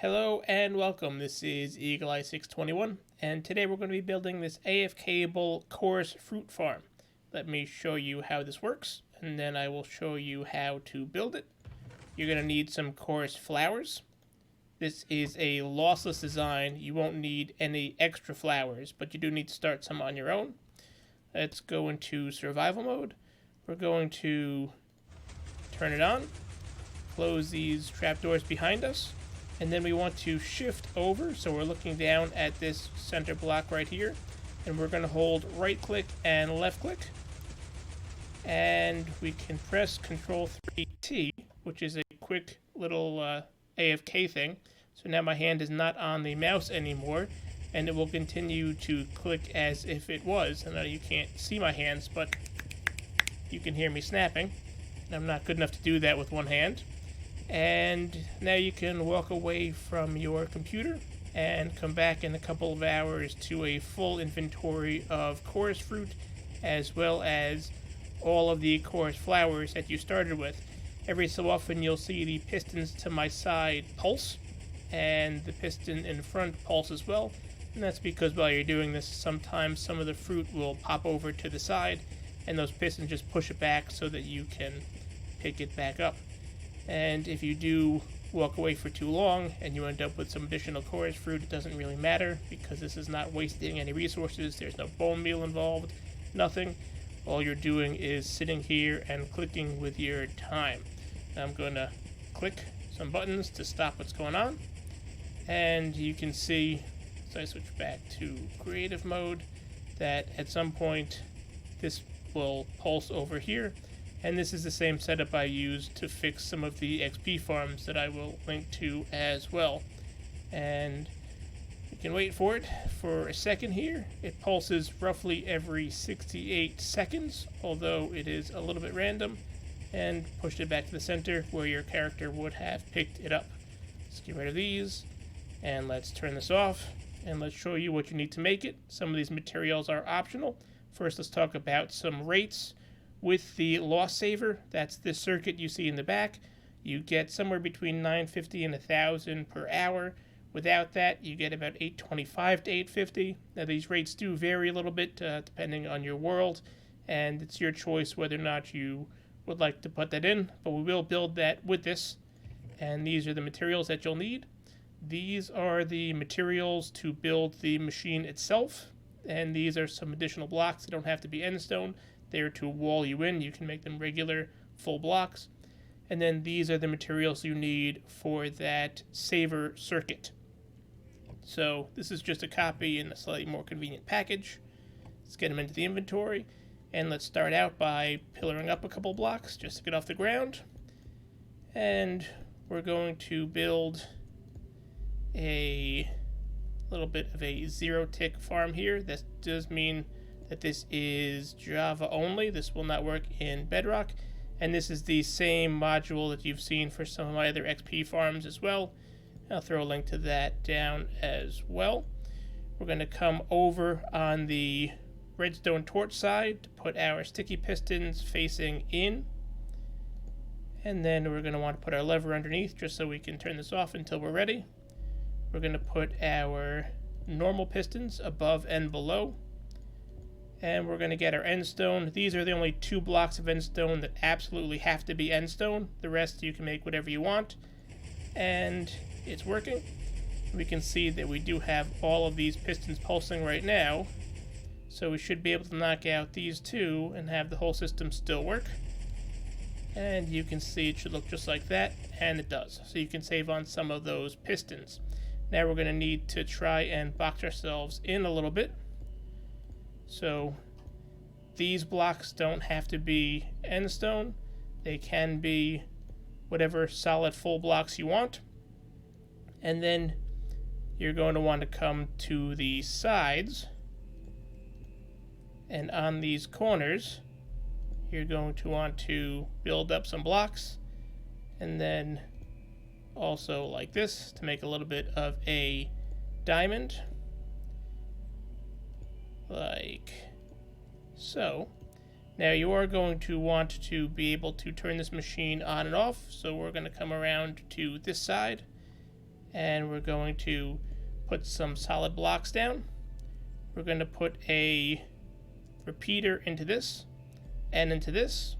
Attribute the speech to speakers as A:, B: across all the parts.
A: Hello and welcome. This is Eagle Eye 621, and today we're going to be building this AFK'able Chorus Fruit Farm. Let me show you how this works, and then I will show you how to build it. You're going to need some chorus flowers. This is a lossless design. You won't need any extra flowers, but you do need to start some on your own. Let's go into survival mode. We're going to turn it on, close these trapdoors behind us, and then we want to shift over, so we're looking down at this center block right here, and we're going to hold right click and left click, and we can press Control 3T, which is a quick little AFK thing. So now my hand is not on the mouse anymore, and it will continue to click as if it was. And now you can't see my hands, but you can hear me snapping. I'm not good enough to do that with one hand. And now you can walk away from your computer and come back in a couple of hours to a full inventory of chorus fruit, as well as all of the chorus flowers that you started with. Every so often you'll see the pistons to my side pulse, and the piston in front pulse as well. And that's because while you're doing this, sometimes some of the fruit will pop over to the side, and those pistons just push it back so that you can pick it back up. And if you do walk away for too long and you end up with some additional chorus fruit, it doesn't really matter because this is not wasting any resources. There's no bone meal involved, nothing. All you're doing is sitting here and clicking with your time. I'm going to click some buttons to stop what's going on. And you can see, as I switch back to creative mode, that at some point this will pulse over here. And this is the same setup I used to fix some of the XP farms that I will link to as well. And you can wait for it for a second here. It pulses roughly every 68 seconds, although it is a little bit random, and pushed it back to the center where your character would have picked it up. Let's get rid of these, and let's turn this off, and let's show you what you need to make it. Some of these materials are optional. First, let's talk about some rates. With the loss saver, that's this circuit you see in the back, you get somewhere between 950 and 1,000 per hour. Without that, you get about 825 to 850. Now, these rates do vary a little bit depending on your world, and it's your choice whether or not you would like to put that in, but we will build that with this. And these are the materials that you'll need. These are the materials to build the machine itself, and these are some additional blocks. They don't have to be end stone. They're to wall you in. You can make them regular full blocks. And then these are the materials you need for that saver circuit. So this is just a copy in a slightly more convenient package. Let's get them into the inventory. And let's start out by pillaring up a couple blocks just to get off the ground. And we're going to build a little bit of a zero-tick farm here. This does mean that this is Java only. This will not work in Bedrock. And this is the same module that you've seen for some of my other XP farms as well. I'll throw a link to that down as well. We're going to come over on the redstone torch side to put our sticky pistons facing in. And then we're going to want to put our lever underneath just so we can turn this off until we're ready. We're going to put our normal pistons above and below. And we're going to get our end stone. These are the only 2 blocks of end stone that absolutely have to be end stone. The rest you can make whatever you want. And it's working. We can see that we do have all of these pistons pulsing right now. So we should be able to knock out these 2 and have the whole system still work. And you can see it should look just like that, and it does. So you can save on some of those pistons. Now we're going to need to try and box ourselves in a little bit. So these blocks don't have to be end stone. They can be whatever solid full blocks you want. And then you're going to want to come to the sides. And on these corners, you're going to want to build up some blocks. And then also like this to make a little bit of a diamond. Like so. Now you are going to want to be able to turn this machine on and off, so we're going to come around to this side and we're going to put some solid blocks down. We're going to put a repeater into this and into this.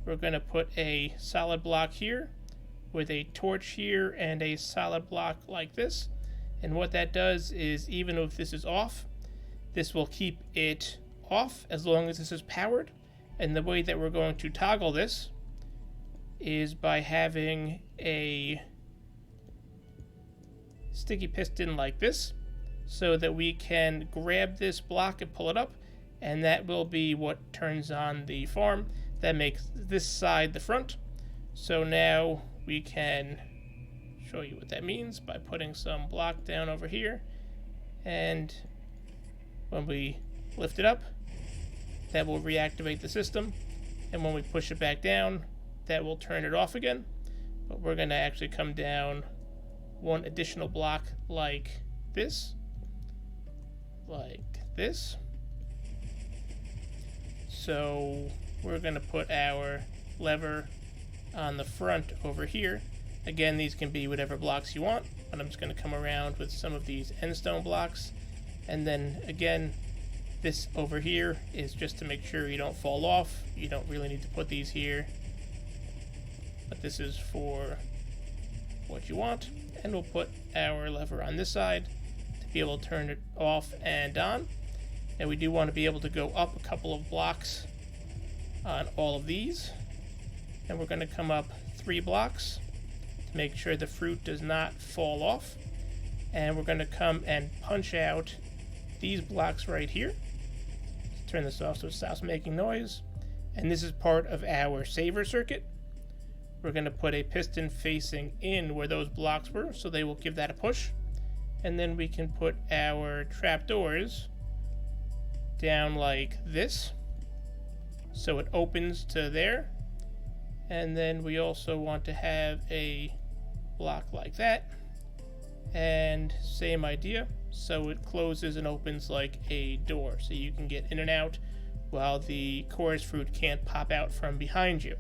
A: We're going to put a solid block here with a torch here and a solid block like this. And what that does is, even if this is off, this will keep it off as long as this is powered. And the way that we're going to toggle this is by having a sticky piston like this, so that we can grab this block and pull it up, and that will be what turns on the farm. That makes this side the front. So now we can show you what that means by putting some block down over here, and when we lift it up, that will reactivate the system, and when we push it back down, that will turn it off again. But we're going to actually come down one additional block like this. So we're going to put our lever on the front over here. Again, these can be whatever blocks you want, but I'm just going to come around with some of these end stone blocks. And then again, this over here is just to make sure you don't fall off. You don't really need to put these here, but this is for what you want. And we'll put our lever on this side to be able to turn it off and on. And we do want to be able to go up a couple of blocks on all of these. And we're going to come up 3 blocks to make sure the fruit does not fall off. And we're going to come and punch out these blocks right here. Let's turn this off so it stops making noise. And this is part of our saver circuit. We're going to put a piston facing in where those blocks were, so they will give that a push. And then we can put our trapdoors down like this, so it opens to there. And then we also want to have a block like that, and same idea, so it closes and opens like a door, so you can get in and out while the chorus fruit can't pop out from behind you.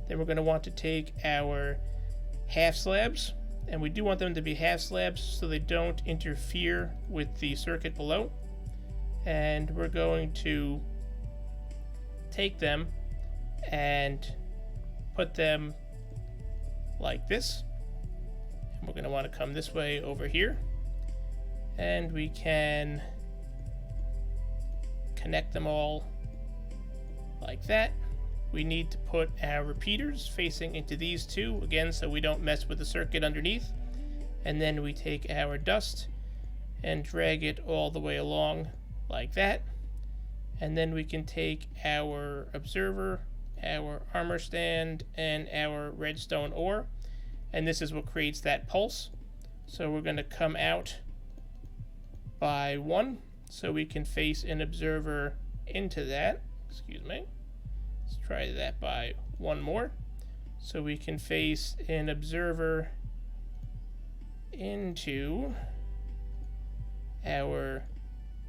A: Then we're going to want to take our half slabs, and we do want them to be half slabs so they don't interfere with the circuit below. And we're going to take them and put them like this. And we're going to want to come this way over here, and we can connect them all like that. We need to put our repeaters facing into these two, again, so we don't mess with the circuit underneath. And then we take our dust and drag it all the way along like that. And then we can take our observer, our armor stand, and our redstone ore. And this is what creates that pulse. So we're going to come out by 1, so we can face an observer into that. Excuse me. Let's try that by 1 more. So we can face an observer into our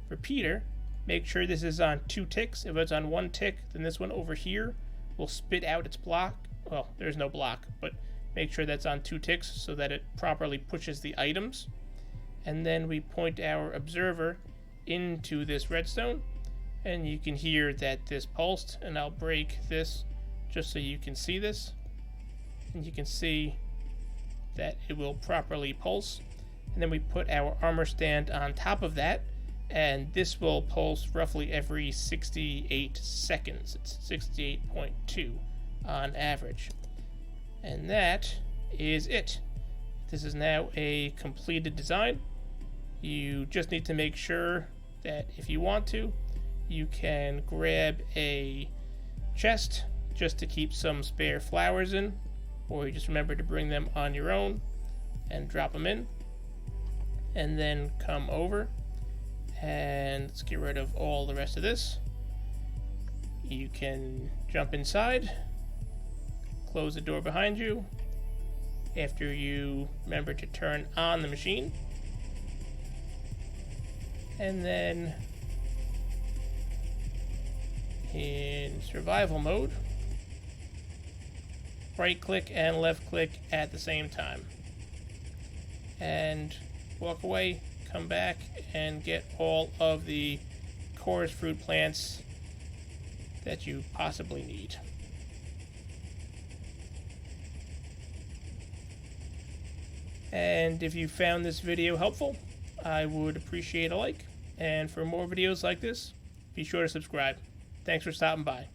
A: repeater. Make sure this is on 2 ticks. If it's on 1 tick, then this one over here will spit out its block. Well, there's no block, but make sure that's on 2 ticks so that it properly pushes the items. And then we point our observer into this redstone, and you can hear that this pulsed, and I'll break this just so you can see this, and you can see that it will properly pulse. And then we put our armor stand on top of that, and this will pulse roughly every 68 seconds. It's 68.2 on average. And that is it. This is now a completed design. You just need to make sure that if you want to, you can grab a chest just to keep some spare flowers in, or you just remember to bring them on your own and drop them in. And then come over and let's get rid of all the rest of this. You can jump inside, close the door behind you after you remember to turn on the machine, and then in survival mode, right click and left click at the same time. and walk away, come back, and get all of the chorus fruit plants that you possibly need. And if you found this video helpful, I would appreciate a like. And for more videos like this, be sure to subscribe. Thanks for stopping by.